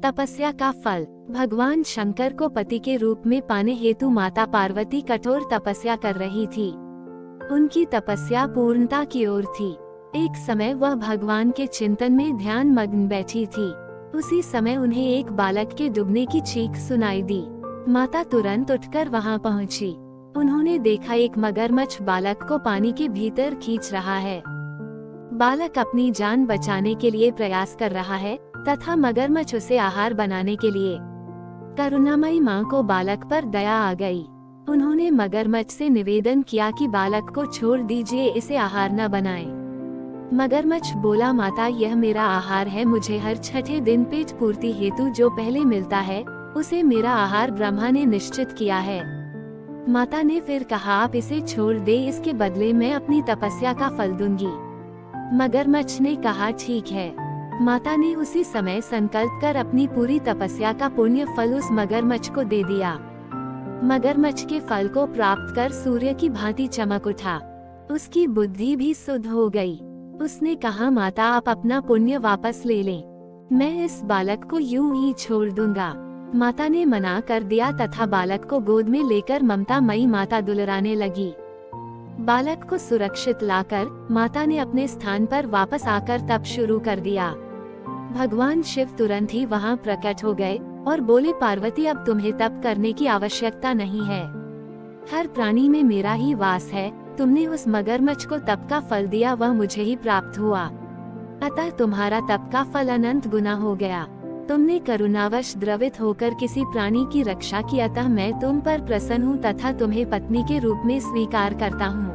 तपस्या का फल। भगवान शंकर को पति के रूप में पाने हेतु माता पार्वती कठोर तपस्या कर रही थी। उनकी तपस्या पूर्णता की ओर थी। एक समय वह भगवान के चिंतन में ध्यान मग्न बैठी थी। उसी समय उन्हें एक बालक के डूबने की चीख सुनाई दी। माता तुरंत उठकर वहां पहुंची। उन्होंने देखा एक मगरमच्छ बालक को पानी के भीतर खींच रहा है। बालक अपनी जान बचाने के लिए प्रयास कर रहा है तथा मगरमच्छ उसे आहार बनाने के लिए। करुणामयी मां को बालक पर दया आ गई। उन्होंने मगरमच्छ से निवेदन किया कि बालक को छोड़ दीजिए, इसे आहार न बनाएं। मगरमच्छ बोला, माता यह मेरा आहार है, मुझे हर छठे दिन पेट पूर्ति हेतु जो पहले मिलता है उसे मेरा आहार ब्रह्मा ने निश्चित किया है। माता ने फिर कहा, आप इसे छोड़ दे, इसके बदले मैं अपनी तपस्या का फल दूंगी। मगरमच्छ ने कहा ठीक है। माता ने उसी समय संकल्प कर अपनी पूरी तपस्या का पुण्य फल उस मगरमच्छ को दे दिया। मगरमच्छ के फल को प्राप्त कर सूर्य की भांति चमक उठा। उसकी बुद्धि भी शुद्ध हो गई। उसने कहा, माता आप अपना पुण्य वापस ले लें, मैं इस बालक को यूं ही छोड़ दूंगा। माता ने मना कर दिया तथा बालक को गोद में लेकर ममतामयी माता दुलराने लगी। बालक को सुरक्षित लाकर माता ने अपने स्थान पर वापस आकर तप शुरू कर दिया। भगवान शिव तुरंत ही वहां प्रकट हो गए और बोले, पार्वती अब तुम्हें तप करने की आवश्यकता नहीं है। हर प्राणी में मेरा ही वास है। तुमने उस मगरमच्छ को तप का फल दिया, वह मुझे ही प्राप्त हुआ, अतः तुम्हारा तप का फल अनंत गुना हो गया। तुमने करुणावश द्रवित होकर किसी प्राणी की रक्षा की, अतः मैं तुम पर प्रसन्न हूँ तथा तुम्हें पत्नी के रूप में स्वीकार करता हूँ।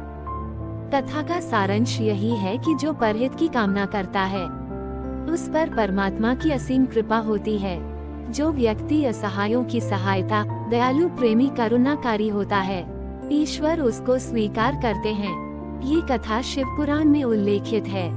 कथा का सारांश यही है कि जो परहित की कामना करता है उस पर परमात्मा की असीम कृपा होती है। जो व्यक्ति असहायों की सहायता, दयालु, प्रेमी, करुणाकारी होता है, ईश्वर उसको स्वीकार करते हैं। ये कथा शिव पुराण में उल्लेखित है।